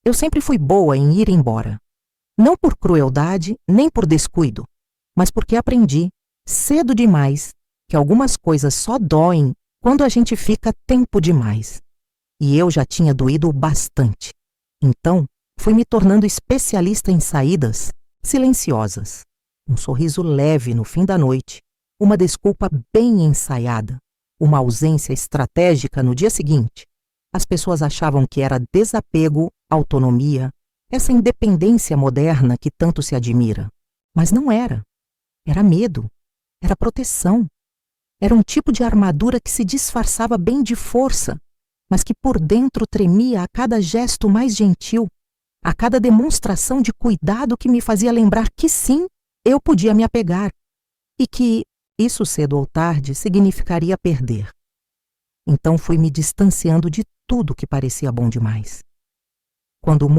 Eu sempre fui boa em ir embora. Não por crueldade, nem por descuido, mas porque aprendi, cedo demais, que algumas coisas só doem quando a gente fica tempo demais. E eu já tinha doído bastante. Então, fui me tornando especialista em saídas silenciosas. Um sorriso leve no fim da noite, uma desculpa bem ensaiada, uma ausência estratégica no dia seguinte. As pessoas achavam que era desapego, autonomia, essa independência moderna que tanto se admira. Mas não era. Era medo. Era proteção. Era um tipo de armadura que se disfarçava bem de força, mas que por dentro tremia a cada gesto mais gentil, a cada demonstração de cuidado que me fazia lembrar que sim, eu podia me apegar, e que, isso cedo ou tarde, significaria perder. Então fui me distanciando de tudo que parecia bom demais. Quando o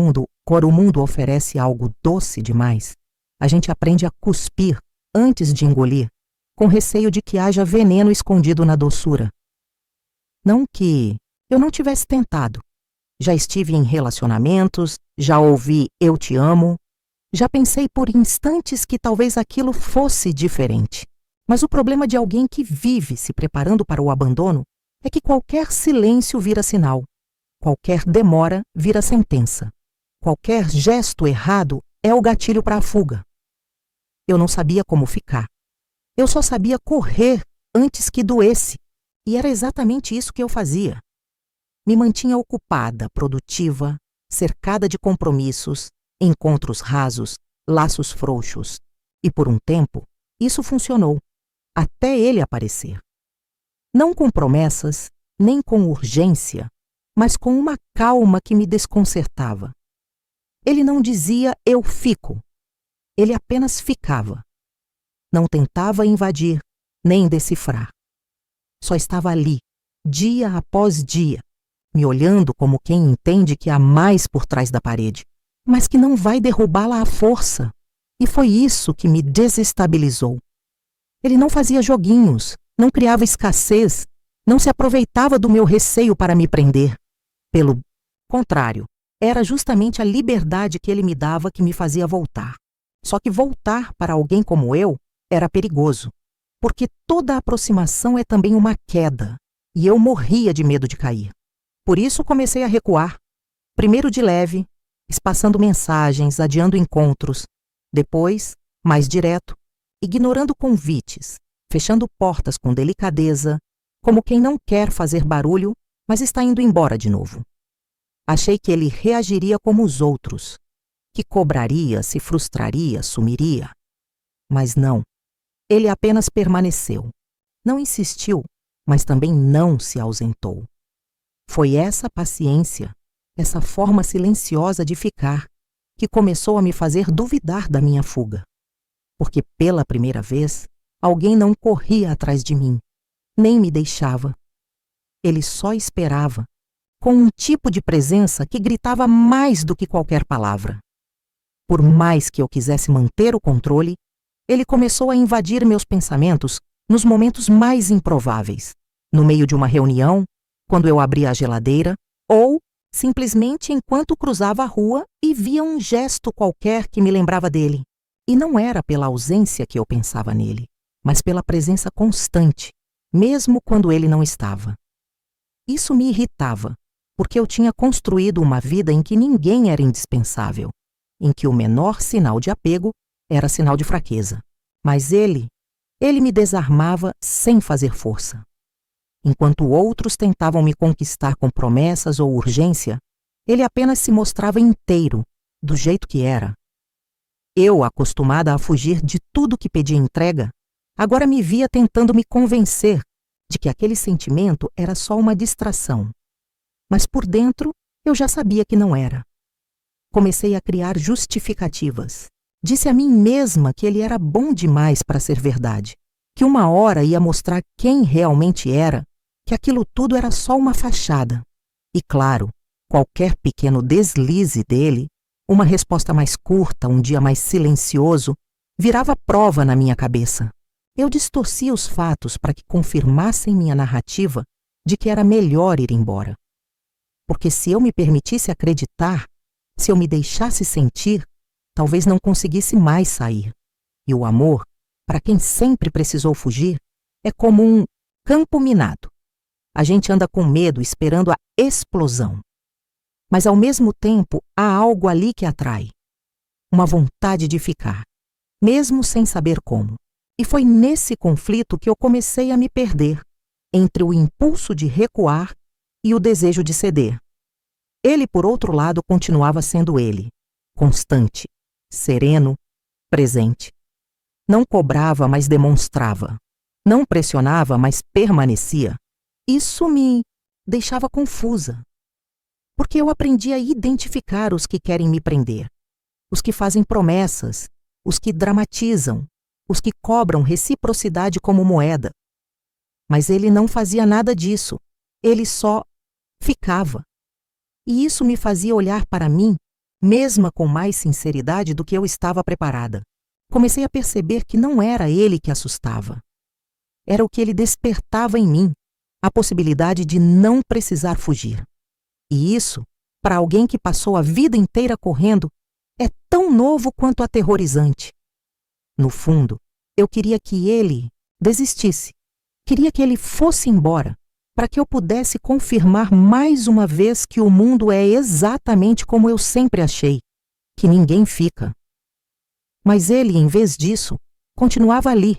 mundo oferece algo doce demais, a gente aprende a cuspir antes de engolir, com receio de que haja veneno escondido na doçura. Não que eu não tivesse tentado. Já estive em relacionamentos, já ouvi "eu te amo", já pensei por instantes que talvez aquilo fosse diferente. Mas o problema de alguém que vive se preparando para o abandono é que qualquer silêncio vira sinal, qualquer demora vira sentença, qualquer gesto errado é o gatilho para a fuga. Eu não sabia como ficar. Eu só sabia correr antes que doesse, e era exatamente isso que eu fazia. Me mantinha ocupada, produtiva, cercada de compromissos, encontros rasos, laços frouxos. E por um tempo, isso funcionou, até ele aparecer. Não com promessas, nem com urgência, mas com uma calma que me desconcertava. Ele não dizia "eu fico", ele apenas ficava. Não tentava invadir, nem decifrar. Só estava ali, dia após dia, me olhando como quem entende que há mais por trás da parede, mas que não vai derrubá-la à força. E foi isso que me desestabilizou. Ele não fazia joguinhos, não criava escassez, não se aproveitava do meu receio para me prender. Pelo contrário, era justamente a liberdade que ele me dava que me fazia voltar. Só que voltar para alguém como eu era perigoso, porque toda aproximação é também uma queda, e eu morria de medo de cair. Por isso comecei a recuar, primeiro de leve, espaçando mensagens, adiando encontros, depois, mais direto, ignorando convites, fechando portas com delicadeza, como quem não quer fazer barulho, mas está indo embora de novo. Achei que ele reagiria como os outros, que cobraria, se frustraria, sumiria. Mas não. Ele apenas permaneceu. Não insistiu, mas também não se ausentou. Foi essa paciência, essa forma silenciosa de ficar, que começou a me fazer duvidar da minha fuga. Porque pela primeira vez, alguém não corria atrás de mim, nem me deixava. Ele só esperava, com um tipo de presença que gritava mais do que qualquer palavra. Por mais que eu quisesse manter o controle, ele começou a invadir meus pensamentos nos momentos mais improváveis, no meio de uma reunião, quando eu abria a geladeira, ou simplesmente enquanto cruzava a rua e via um gesto qualquer que me lembrava dele. E não era pela ausência que eu pensava nele, mas pela presença constante, mesmo quando ele não estava. Isso me irritava, porque eu tinha construído uma vida em que ninguém era indispensável, em que o menor sinal de apego era sinal de fraqueza. Mas ele me desarmava sem fazer força. Enquanto outros tentavam me conquistar com promessas ou urgência, ele apenas se mostrava inteiro, do jeito que era. Eu, acostumada a fugir de tudo que pedia entrega, agora me via tentando me convencer de que aquele sentimento era só uma distração. Mas por dentro, eu já sabia que não era. Comecei a criar justificativas. Disse a mim mesma que ele era bom demais para ser verdade, que uma hora ia mostrar quem realmente era, que aquilo tudo era só uma fachada. E claro, qualquer pequeno deslize dele, uma resposta mais curta, um dia mais silencioso, virava prova na minha cabeça. Eu distorcia os fatos para que confirmassem minha narrativa de que era melhor ir embora. Porque se eu me permitisse acreditar, Se eu me deixasse sentir, talvez não conseguisse mais sair. E o amor, para quem sempre precisou fugir, é como um campo minado. A gente anda com medo, esperando a explosão. Mas ao mesmo tempo, há algo ali que atrai. Uma vontade de ficar, mesmo sem saber como. E foi nesse conflito que eu comecei a me perder, entre o impulso de recuar e o desejo de ceder. Ele, por outro lado, continuava sendo ele, constante, sereno, presente. Não cobrava, mas demonstrava. Não pressionava, mas permanecia. Isso me deixava confusa, porque eu aprendi a identificar os que querem me prender, os que fazem promessas, os que dramatizam, os que cobram reciprocidade como moeda. Mas ele não fazia nada disso, ele só ficava. E isso me fazia olhar para mim, mesma com mais sinceridade do que eu estava preparada. Comecei a perceber que não era ele que assustava. Era o que ele despertava em mim, a possibilidade de não precisar fugir. E isso, para alguém que passou a vida inteira correndo, é tão novo quanto aterrorizante. No fundo, eu queria que ele desistisse. Queria que ele fosse embora, para que eu pudesse confirmar mais uma vez que o mundo é exatamente como eu sempre achei, que ninguém fica. Mas ele, em vez disso, continuava ali.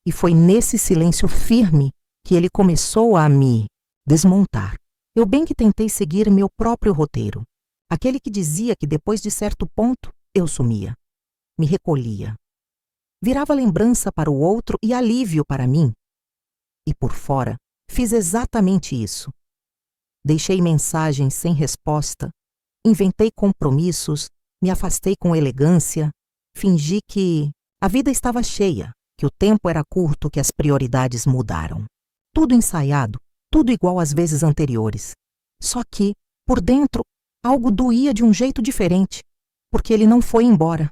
E foi nesse silêncio firme que ele começou a me desmontar. Eu bem que tentei seguir meu próprio roteiro, aquele que dizia que depois de certo ponto eu sumia, me recolhia. Virava lembrança para o outro e alívio para mim. E por fora, fiz exatamente isso. Deixei mensagens sem resposta, inventei compromissos, me afastei com elegância, fingi que a vida estava cheia, que o tempo era curto, que as prioridades mudaram. Tudo ensaiado, tudo igual às vezes anteriores. Só que, por dentro, algo doía de um jeito diferente, porque ele não foi embora.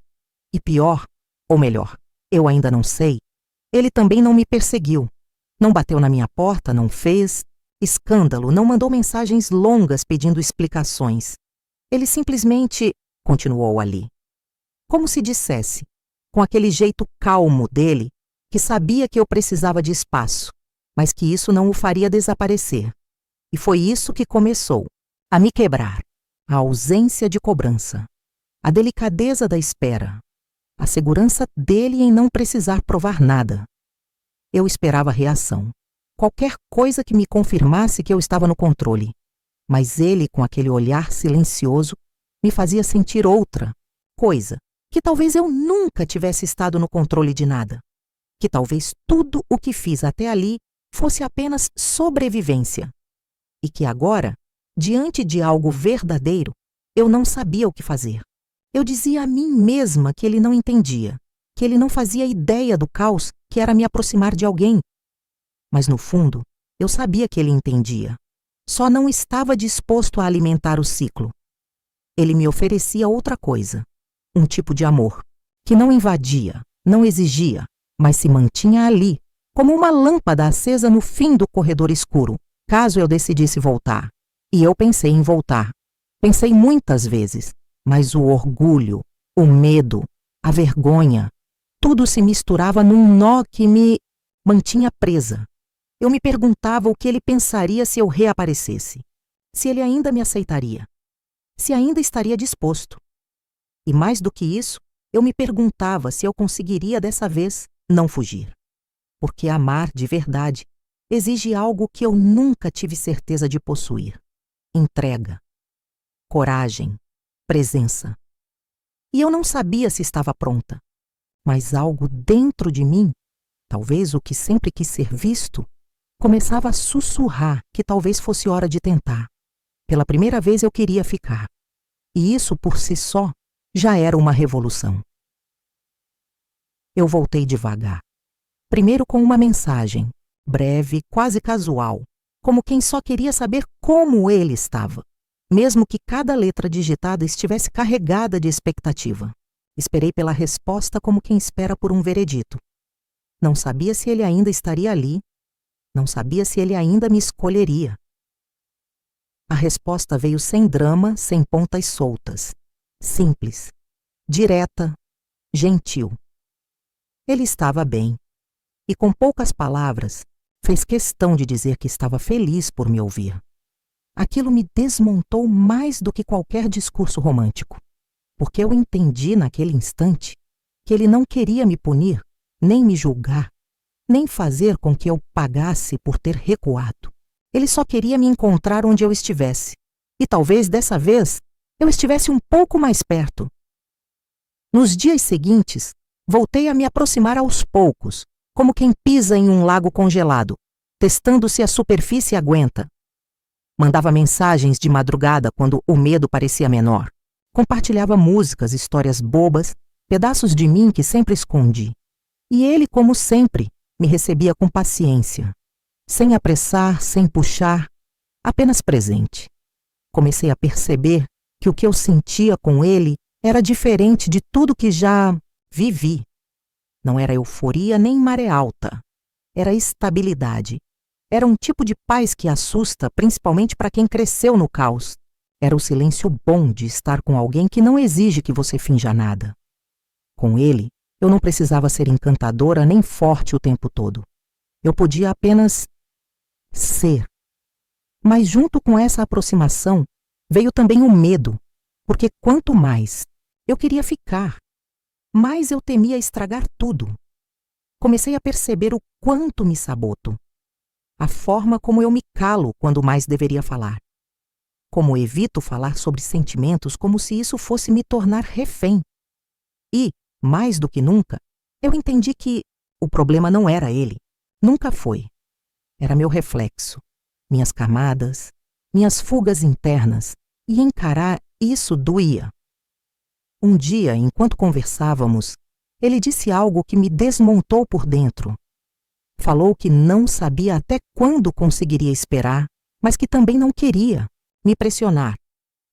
E pior, ou melhor, eu ainda não sei, ele também não me perseguiu. Não bateu na minha porta, não fez escândalo, não mandou mensagens longas pedindo explicações. Ele simplesmente continuou ali. Como se dissesse, com aquele jeito calmo dele, que sabia que eu precisava de espaço, mas que isso não o faria desaparecer. E foi isso que começou a me quebrar. A ausência de cobrança, a delicadeza da espera, a segurança dele em não precisar provar nada. Eu esperava reação, qualquer coisa que me confirmasse que eu estava no controle. Mas ele, com aquele olhar silencioso, me fazia sentir outra coisa, que talvez eu nunca tivesse estado no controle de nada. Que talvez tudo o que fiz até ali fosse apenas sobrevivência. E que agora, diante de algo verdadeiro, eu não sabia o que fazer. Eu dizia a mim mesma que ele não entendia, que ele não fazia ideia do caos que era me aproximar de alguém. Mas no fundo, eu sabia que ele entendia. Só não estava disposto a alimentar o ciclo. Ele me oferecia outra coisa, um tipo de amor, que não invadia, não exigia, mas se mantinha ali, como uma lâmpada acesa no fim do corredor escuro, caso eu decidisse voltar. E eu pensei em voltar. Pensei muitas vezes, mas o orgulho, o medo, a vergonha, tudo se misturava num nó que me mantinha presa. Eu me perguntava o que ele pensaria se eu reaparecesse, se ele ainda me aceitaria, se ainda estaria disposto. E mais do que isso, eu me perguntava se eu conseguiria dessa vez não fugir. Porque amar de verdade exige algo que eu nunca tive certeza de possuir: entrega, coragem, presença. E eu não sabia se estava pronta, mas algo dentro de mim, talvez o que sempre quis ser visto, começava a sussurrar que talvez fosse hora de tentar. Pela primeira vez eu queria ficar. E isso por si só já era uma revolução. Eu voltei devagar. Primeiro com uma mensagem, breve, quase casual, como quem só queria saber como ele estava, mesmo que cada letra digitada estivesse carregada de expectativa. Esperei pela resposta como quem espera por um veredito. Não sabia se ele ainda estaria ali, não sabia se ele ainda me escolheria. A resposta veio sem drama, sem pontas soltas. simples, direta, gentil. Ele estava bem, e com poucas palavras, fez questão de dizer que estava feliz por me ouvir. Aquilo me desmontou mais do que qualquer discurso romântico, porque eu entendi naquele instante que ele não queria me punir, nem me julgar, nem fazer com que eu pagasse por ter recuado. Ele só queria me encontrar onde eu estivesse, e talvez dessa vez eu estivesse um pouco mais perto. Nos dias seguintes, voltei a me aproximar aos poucos, como quem pisa em um lago congelado, testando se a superfície aguenta. Mandava mensagens de madrugada quando o medo parecia menor. Compartilhava músicas, histórias bobas, pedaços de mim que sempre escondi. E ele, como sempre, me recebia com paciência, sem apressar, sem puxar, apenas presente. Comecei a perceber que o que eu sentia com ele era diferente de tudo que já vivi. Não era euforia nem maré alta. Era estabilidade. Era um tipo de paz que assusta, principalmente para quem cresceu no caos. Era o silêncio bom de estar com alguém que não exige que você finja nada. Com ele, eu não precisava ser encantadora nem forte o tempo todo. Eu podia apenas ser. Mas junto com essa aproximação, veio também o medo, porque quanto mais eu queria ficar, mais eu temia estragar tudo. Comecei a perceber o quanto me saboto, a forma como eu me calo quando mais deveria falar, como evito falar sobre sentimentos como se isso fosse me tornar refém. E, mais do que nunca, eu entendi que o problema não era ele, nunca foi. Era meu reflexo, minhas camadas, minhas fugas internas, e encarar isso doía. Um dia, enquanto conversávamos, ele disse algo que me desmontou por dentro. Falou que não sabia até quando conseguiria esperar, mas que também não queria me pressionar,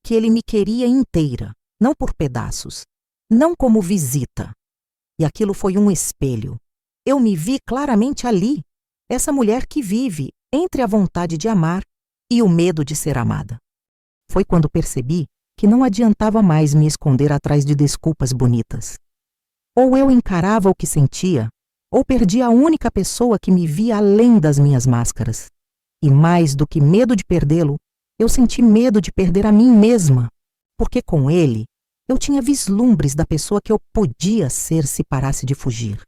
que ele me queria inteira, não por pedaços, não como visita. E aquilo foi um espelho. Eu me vi claramente ali, essa mulher que vive entre a vontade de amar e o medo de ser amada. Foi quando percebi que não adiantava mais me esconder atrás de desculpas bonitas. Ou eu encarava o que sentia, ou perdia a única pessoa que me via além das minhas máscaras. E mais do que medo de perdê-lo, eu senti medo de perder a mim mesma, porque com ele eu tinha vislumbres da pessoa que eu podia ser se parasse de fugir.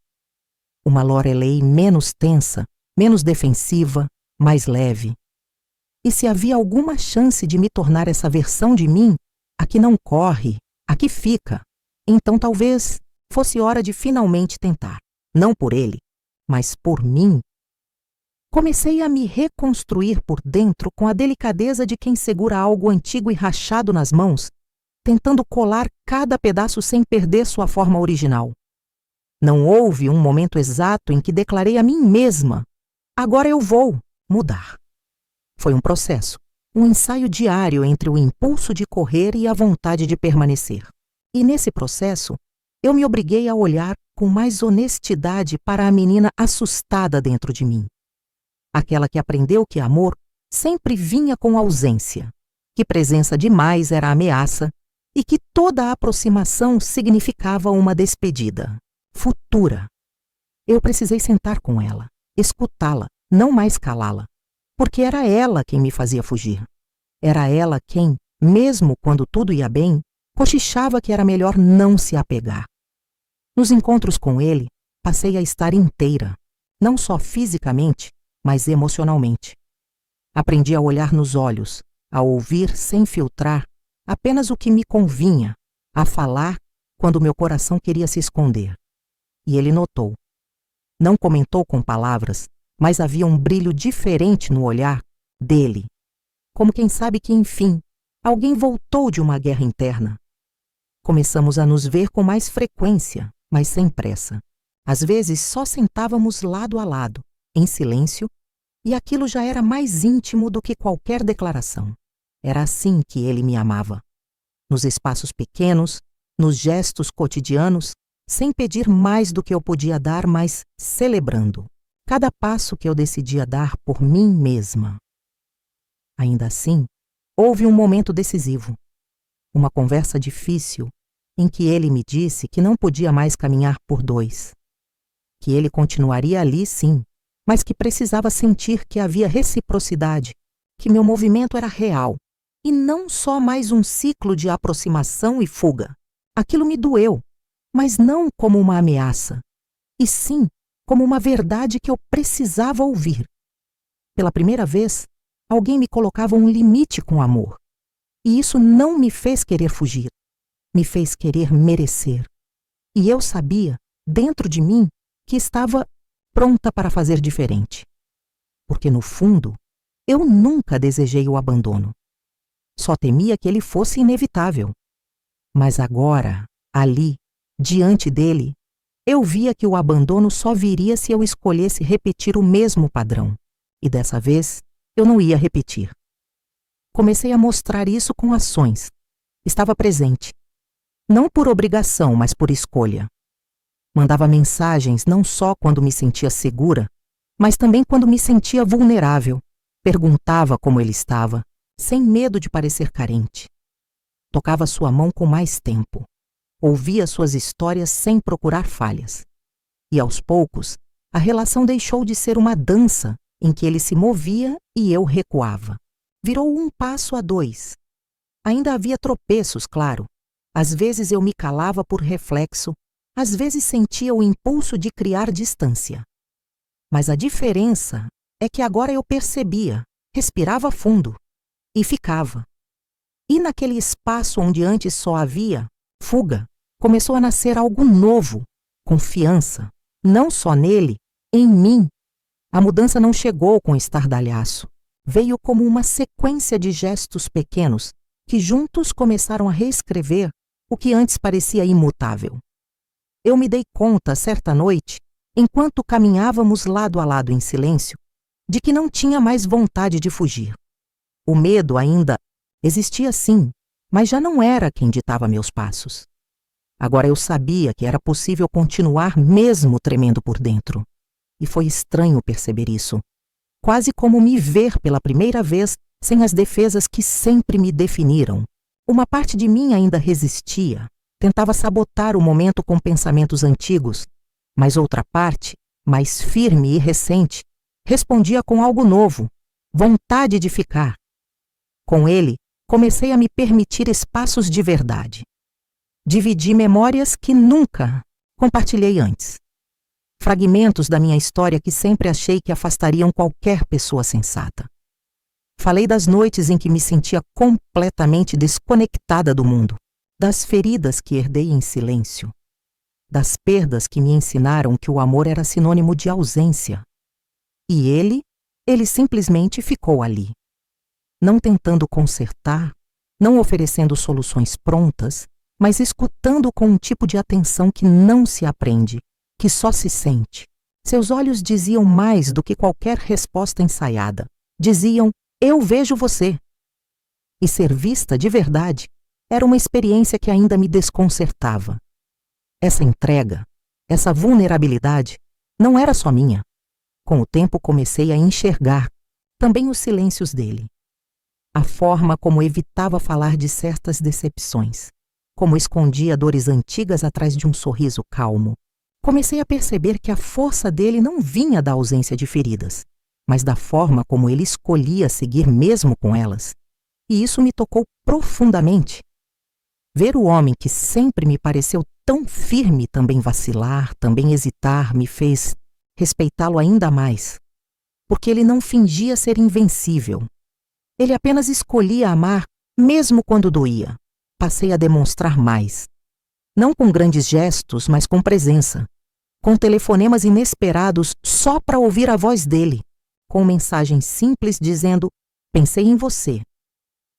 Uma Lorelei menos tensa, menos defensiva, mais leve. E se havia alguma chance de me tornar essa versão de mim, a que não corre, a que fica, então talvez fosse hora de finalmente tentar. Não por ele, mas por mim. Comecei a me reconstruir por dentro com a delicadeza de quem segura algo antigo e rachado nas mãos, tentando colar cada pedaço sem perder sua forma original. Não houve um momento exato em que declarei a mim mesma: agora eu vou mudar. Foi um processo, um ensaio diário entre o impulso de correr e a vontade de permanecer. E nesse processo, eu me obriguei a olhar com mais honestidade para a menina assustada dentro de mim. Aquela que aprendeu que amor sempre vinha com ausência, que presença demais era ameaça e que toda aproximação significava uma despedida, futura. Eu precisei sentar com ela, escutá-la, não mais calá-la, porque era ela quem me fazia fugir. Era ela quem, mesmo quando tudo ia bem, cochichava que era melhor não se apegar. Nos encontros com ele, passei a estar inteira, não só fisicamente, mas emocionalmente. Aprendi a olhar nos olhos, a ouvir sem filtrar apenas o que me convinha, a falar quando meu coração queria se esconder. E ele notou. Não comentou com palavras, mas havia um brilho diferente no olhar dele, como quem sabe que, enfim, alguém voltou de uma guerra interna. Começamos a nos ver com mais frequência, mas sem pressa. Às vezes só sentávamos lado a lado, em silêncio, e aquilo já era mais íntimo do que qualquer declaração. Era assim que ele me amava. Nos espaços pequenos, nos gestos cotidianos, sem pedir mais do que eu podia dar, mas celebrando cada passo que eu decidia dar por mim mesma. Ainda assim, houve um momento decisivo. Uma conversa difícil em que ele me disse que não podia mais caminhar por dois. Que ele continuaria ali, sim, mas que precisava sentir que havia reciprocidade, que meu movimento era real e não só mais um ciclo de aproximação e fuga. Aquilo me doeu, mas não como uma ameaça, e sim como uma verdade que eu precisava ouvir. Pela primeira vez, alguém me colocava um limite com amor, e isso não me fez querer fugir, me fez querer merecer. E eu sabia, dentro de mim, que estava pronta para fazer diferente. Porque, no fundo, eu nunca desejei o abandono. Só temia que ele fosse inevitável. Mas agora, ali, diante dele, eu via que o abandono só viria se eu escolhesse repetir o mesmo padrão. E dessa vez, eu não ia repetir. Comecei a mostrar isso com ações. Estava presente. Não por obrigação, mas por escolha. Mandava mensagens não só quando me sentia segura, mas também quando me sentia vulnerável. Perguntava como ele estava, sem medo de parecer carente. Tocava sua mão com mais tempo. Ouvia suas histórias sem procurar falhas. E aos poucos, a relação deixou de ser uma dança em que ele se movia e eu recuava. Virou um passo a dois. Ainda havia tropeços, claro. Às vezes eu me calava por reflexo, às vezes sentia o impulso de criar distância. Mas a diferença é que agora eu percebia, respirava fundo e ficava. E naquele espaço onde antes só havia fuga, começou a nascer algo novo, confiança, não só nele, em mim. A mudança não chegou com estardalhaço, veio como uma sequência de gestos pequenos que juntos começaram a reescrever o que antes parecia imutável. Eu me dei conta, certa noite, enquanto caminhávamos lado a lado em silêncio, de que não tinha mais vontade de fugir. O medo ainda existia sim, mas já não era quem ditava meus passos. Agora eu sabia que era possível continuar mesmo tremendo por dentro. E foi estranho perceber isso. Quase como me ver pela primeira vez sem as defesas que sempre me definiram. Uma parte de mim ainda resistia, tentava sabotar o momento com pensamentos antigos, mas outra parte, mais firme e recente, respondia com algo novo, vontade de ficar. Com ele, comecei a me permitir espaços de verdade. Dividi memórias que nunca compartilhei antes. Fragmentos da minha história que sempre achei que afastariam qualquer pessoa sensata. Falei das noites em que me sentia completamente desconectada do mundo, das feridas que herdei em silêncio, das perdas que me ensinaram que o amor era sinônimo de ausência. E ele simplesmente ficou ali. Não tentando consertar, não oferecendo soluções prontas, mas escutando com um tipo de atenção que não se aprende, que só se sente. Seus olhos diziam mais do que qualquer resposta ensaiada. Diziam, eu vejo você. E ser vista de verdade era uma experiência que ainda me desconcertava. Essa entrega, essa vulnerabilidade, não era só minha. Com o tempo comecei a enxergar também os silêncios dele. A forma como evitava falar de certas decepções, como escondia dores antigas atrás de um sorriso calmo. Comecei a perceber que a força dele não vinha da ausência de feridas, mas da forma como ele escolhia seguir mesmo com elas. E isso me tocou profundamente. Ver o homem que sempre me pareceu tão firme também vacilar, também hesitar, me fez respeitá-lo ainda mais. Porque ele não fingia ser invencível. Ele apenas escolhia amar, mesmo quando doía. Passei a demonstrar mais. Não com grandes gestos, mas com presença. Com telefonemas inesperados só para ouvir a voz dele. Com mensagens simples dizendo, pensei em você.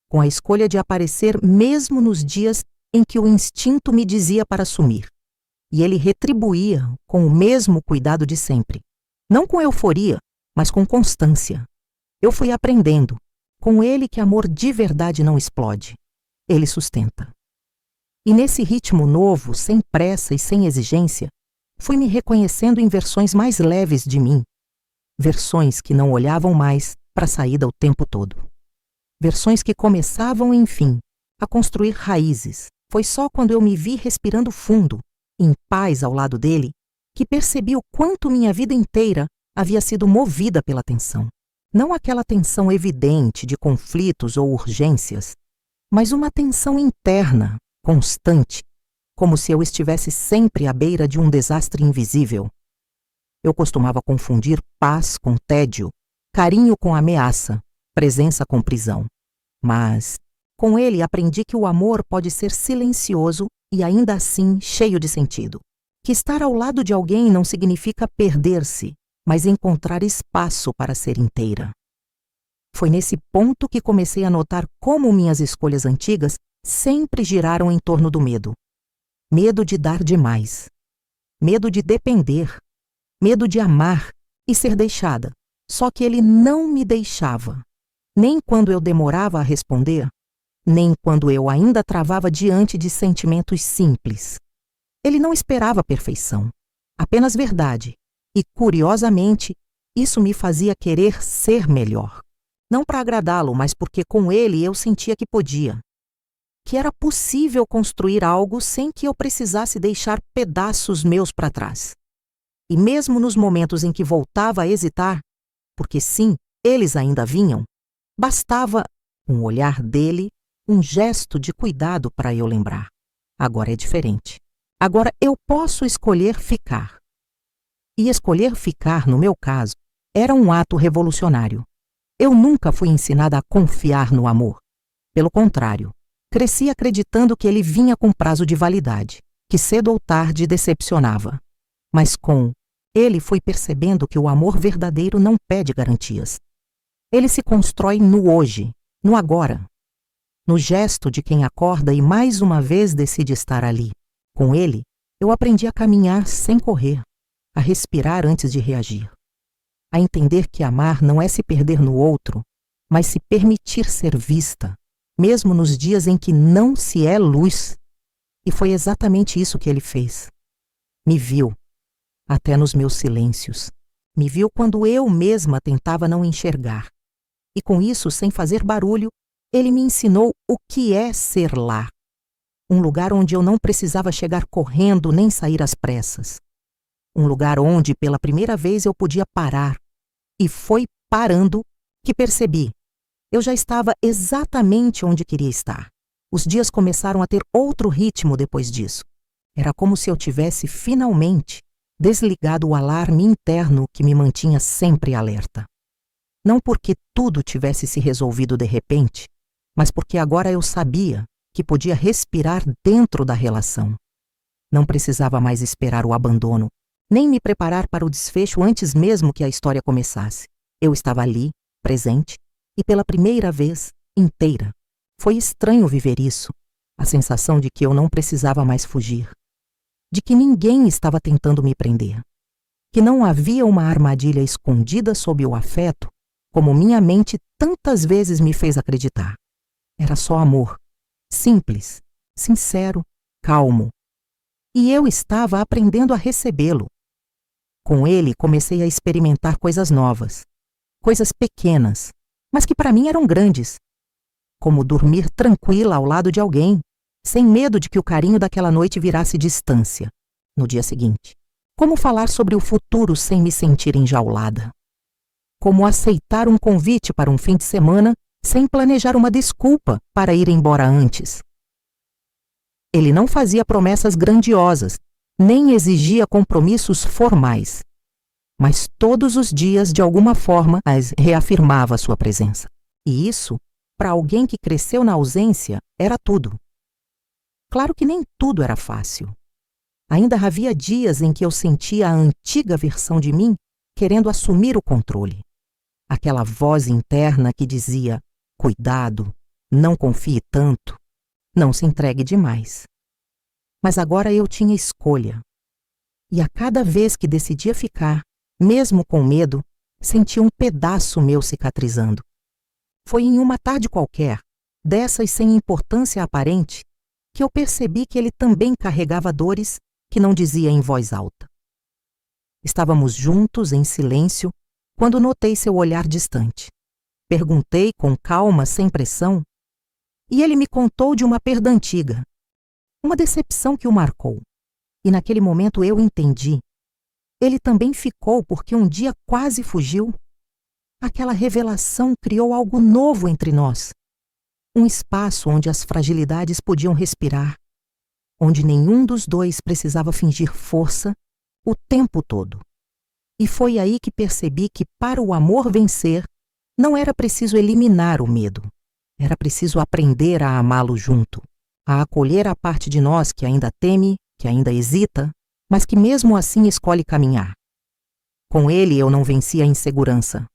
Com a escolha de aparecer mesmo nos dias em que o instinto me dizia para sumir. E ele retribuía com o mesmo cuidado de sempre. Não com euforia, mas com constância. Eu fui aprendendo, com ele que amor de verdade não explode. Ele sustenta. E nesse ritmo novo, sem pressa e sem exigência, fui me reconhecendo em versões mais leves de mim. Versões que não olhavam mais para a saída o tempo todo. Versões que começavam, enfim, a construir raízes. Foi só quando eu me vi respirando fundo, em paz ao lado dele, que percebi o quanto minha vida inteira havia sido movida pela tensão. Não aquela tensão evidente de conflitos ou urgências, mas uma tensão interna, constante, como se eu estivesse sempre à beira de um desastre invisível. Eu costumava confundir paz com tédio, carinho com ameaça, presença com prisão. Mas, com ele, aprendi que o amor pode ser silencioso e ainda assim cheio de sentido. Que estar ao lado de alguém não significa perder-se, mas encontrar espaço para ser inteira. Foi nesse ponto que comecei a notar como minhas escolhas antigas sempre giraram em torno do medo. Medo de dar demais. Medo de depender. Medo de amar e ser deixada. Só que ele não me deixava. Nem quando eu demorava a responder, nem quando eu ainda travava diante de sentimentos simples. Ele não esperava perfeição, apenas verdade. E, curiosamente, isso me fazia querer ser melhor. Não para agradá-lo, mas porque com ele eu sentia que podia. Que era possível construir algo sem que eu precisasse deixar pedaços meus para trás. E mesmo nos momentos em que voltava a hesitar, porque sim, eles ainda vinham, bastava um olhar dele, um gesto de cuidado para eu lembrar. Agora é diferente. Agora eu posso escolher ficar. E escolher ficar, no meu caso, era um ato revolucionário. Eu nunca fui ensinada a confiar no amor. Pelo contrário, cresci acreditando que ele vinha com prazo de validade, que cedo ou tarde decepcionava. Mas com ele fui percebendo que o amor verdadeiro não pede garantias. Ele se constrói no hoje, no agora. No gesto de quem acorda e mais uma vez decide estar ali. Com ele, eu aprendi a caminhar sem correr, a respirar antes de reagir. A entender que amar não é se perder no outro, mas se permitir ser vista, mesmo nos dias em que não se é luz. E foi exatamente isso que ele fez. Me viu, até nos meus silêncios. Me viu quando eu mesma tentava não enxergar. E com isso, sem fazer barulho, ele me ensinou o que é ser lar. Um lugar onde eu não precisava chegar correndo nem sair às pressas. Um lugar onde, pela primeira vez, eu podia parar. E foi parando que percebi. Eu já estava exatamente onde queria estar. Os dias começaram a ter outro ritmo depois disso. Era como se eu tivesse, finalmente, desligado o alarme interno que me mantinha sempre alerta. Não porque tudo tivesse se resolvido de repente, mas porque agora eu sabia que podia respirar dentro da relação. Não precisava mais esperar o abandono, nem me preparar para o desfecho antes mesmo que a história começasse. Eu estava ali, presente, e pela primeira vez, inteira. Foi estranho viver isso, a sensação de que eu não precisava mais fugir, de que ninguém estava tentando me prender, que não havia uma armadilha escondida sob o afeto, como minha mente tantas vezes me fez acreditar. Era só amor, simples, sincero, calmo. E eu estava aprendendo a recebê-lo. Com ele, comecei a experimentar coisas novas, coisas pequenas, mas que para mim eram grandes. Como dormir tranquila ao lado de alguém, sem medo de que o carinho daquela noite virasse distância, no dia seguinte. Como falar sobre o futuro sem me sentir enjaulada. Como aceitar um convite para um fim de semana sem planejar uma desculpa para ir embora antes. Ele não fazia promessas grandiosas, nem exigia compromissos formais, mas todos os dias, de alguma forma, reafirmava sua presença. E isso, para alguém que cresceu na ausência, era tudo. Claro que nem tudo era fácil. Ainda havia dias em que eu sentia a antiga versão de mim querendo assumir o controle. Aquela voz interna que dizia: cuidado, não confie tanto, não se entregue demais. Mas agora eu tinha escolha. E a cada vez que decidia ficar, mesmo com medo, sentia um pedaço meu cicatrizando. Foi em uma tarde qualquer, dessas sem importância aparente, que eu percebi que ele também carregava dores que não dizia em voz alta. Estávamos juntos, em silêncio, quando notei seu olhar distante. Perguntei com calma, sem pressão: e ele me contou de uma perda antiga, uma decepção que o marcou. E naquele momento eu entendi. Ele também ficou porque um dia quase fugiu. Aquela revelação criou algo novo entre nós. Um espaço onde as fragilidades podiam respirar, onde nenhum dos dois precisava fingir força o tempo todo. E foi aí que percebi que para o amor vencer, não era preciso eliminar o medo. Era preciso aprender a amá-lo junto, a acolher a parte de nós que ainda teme, que ainda hesita, mas que mesmo assim escolhe caminhar. Com ele eu não venci a insegurança,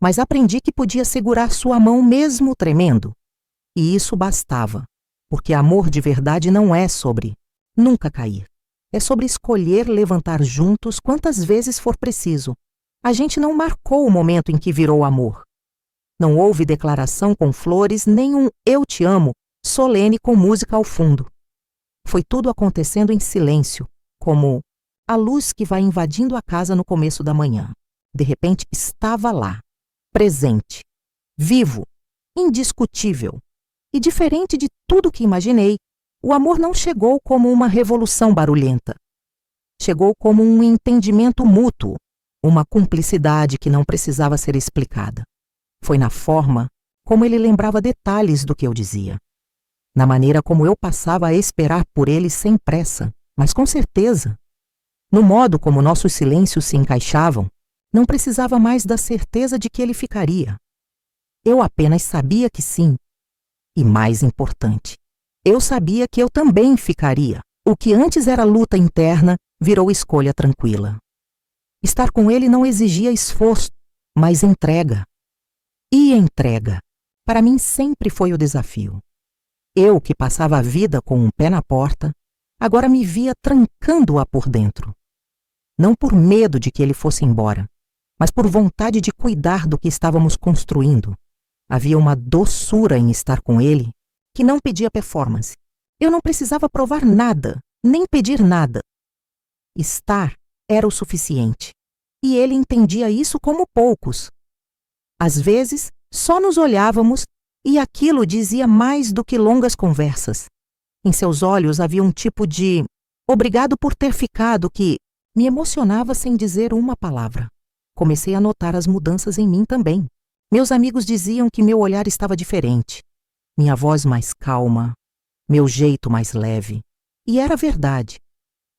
mas aprendi que podia segurar sua mão mesmo tremendo. E isso bastava, porque amor de verdade não é sobre nunca cair. É sobre escolher levantar juntos quantas vezes for preciso. A gente não marcou o momento em que virou amor. Não houve declaração com flores, nem um eu te amo solene com música ao fundo. Foi tudo acontecendo em silêncio, como a luz que vai invadindo a casa no começo da manhã. De repente estava lá, presente, vivo, indiscutível. E diferente de tudo que imaginei, o amor não chegou como uma revolução barulhenta. Chegou como um entendimento mútuo, uma cumplicidade que não precisava ser explicada. Foi na forma como ele lembrava detalhes do que eu dizia. Na maneira como eu passava a esperar por ele sem pressa, mas com certeza. No modo como nossos silêncios se encaixavam, não precisava mais da certeza de que ele ficaria. Eu apenas sabia que sim. E mais importante, eu sabia que eu também ficaria. O que antes era luta interna virou escolha tranquila. Estar com ele não exigia esforço, mas entrega. E entrega, para mim sempre foi o desafio. Eu, que passava a vida com um pé na porta, agora me via trancando-a por dentro. Não por medo de que ele fosse embora, mas por vontade de cuidar do que estávamos construindo. Havia uma doçura em estar com ele que não pedia performance. Eu não precisava provar nada, nem pedir nada. Estar era o suficiente. E ele entendia isso como poucos. Às vezes, só nos olhávamos e aquilo dizia mais do que longas conversas. Em seus olhos havia um tipo de obrigado por ter ficado que me emocionava sem dizer uma palavra. Comecei a notar as mudanças em mim também. Meus amigos diziam que meu olhar estava diferente, minha voz mais calma, meu jeito mais leve. E era verdade.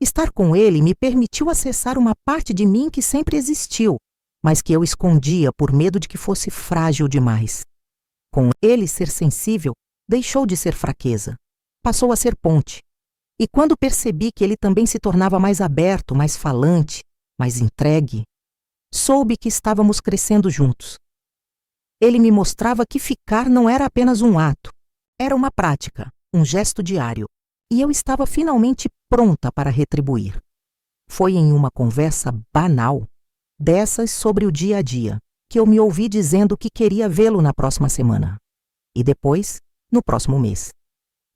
Estar com ele me permitiu acessar uma parte de mim que sempre existiu, mas que eu escondia por medo de que fosse frágil demais. Com ele ser sensível, deixou de ser fraqueza, passou a ser ponte. E quando percebi que ele também se tornava mais aberto, mais falante, mais entregue, soube que estávamos crescendo juntos. Ele me mostrava que ficar não era apenas um ato, era uma prática, um gesto diário, e eu estava finalmente pronta para retribuir. Foi em uma conversa banal, dessas sobre o dia a dia, que eu me ouvi dizendo que queria vê-lo na próxima semana. E depois, no próximo mês.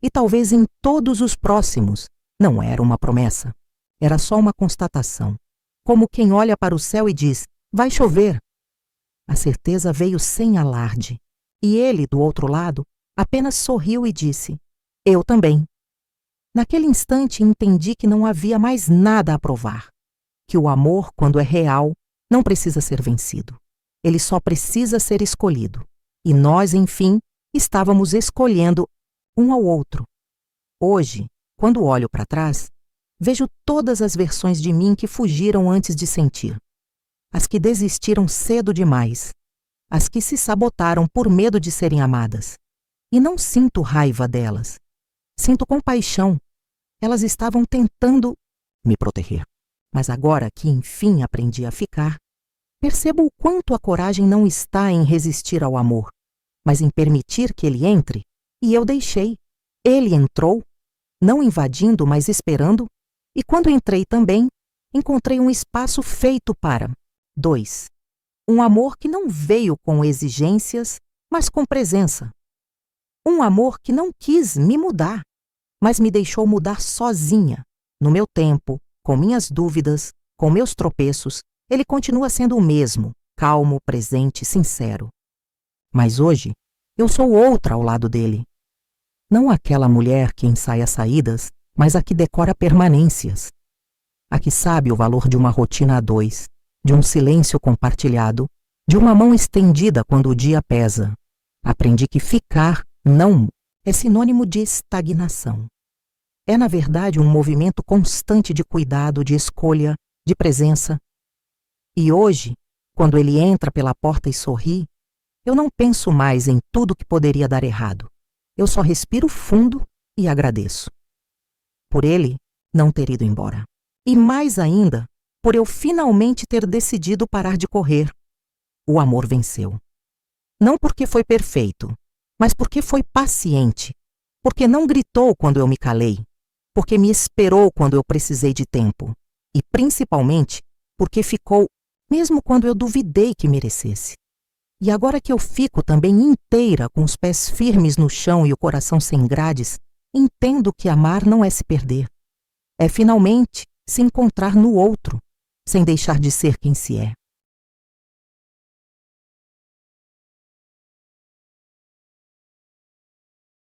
E talvez em todos os próximos. Não era uma promessa. Era só uma constatação. Como quem olha para o céu e diz, vai chover. A certeza veio sem alarde. E ele, do outro lado, apenas sorriu e disse, eu também. Naquele instante entendi que não havia mais nada a provar. Que o amor, quando é real, não precisa ser vencido. Ele só precisa ser escolhido. E nós, enfim, estávamos escolhendo um ao outro. Hoje, quando olho para trás, vejo todas as versões de mim que fugiram antes de sentir. As que desistiram cedo demais. As que se sabotaram por medo de serem amadas. E não sinto raiva delas. Sinto compaixão. Elas estavam tentando me proteger. Mas agora que enfim aprendi a ficar, percebo o quanto a coragem não está em resistir ao amor, mas em permitir que ele entre, e eu deixei. Ele entrou, não invadindo, mas esperando, e quando entrei também, encontrei um espaço feito para 2. Um amor que não veio com exigências, mas com presença. Um amor que não quis me mudar, mas me deixou mudar sozinha, no meu tempo, com minhas dúvidas, com meus tropeços. Ele continua sendo o mesmo, calmo, presente, sincero. Mas hoje, eu sou outra ao lado dele. Não aquela mulher que ensaia saídas, mas a que decora permanências. A que sabe o valor de uma rotina a dois, de um silêncio compartilhado, de uma mão estendida quando o dia pesa. Aprendi que ficar, não, é sinônimo de estagnação. É, na verdade, um movimento constante de cuidado, de escolha, de presença. E hoje, quando ele entra pela porta e sorri, eu não penso mais em tudo que poderia dar errado. Eu só respiro fundo e agradeço. Por ele não ter ido embora. E mais ainda, por eu finalmente ter decidido parar de correr. O amor venceu. Não porque foi perfeito, mas porque foi paciente. Porque não gritou quando eu me calei. Porque me esperou quando eu precisei de tempo. E principalmente porque ficou, mesmo quando eu duvidei que merecesse. E agora que eu fico também inteira, com os pés firmes no chão e o coração sem grades, entendo que amar não é se perder. É finalmente se encontrar no outro, sem deixar de ser quem se é.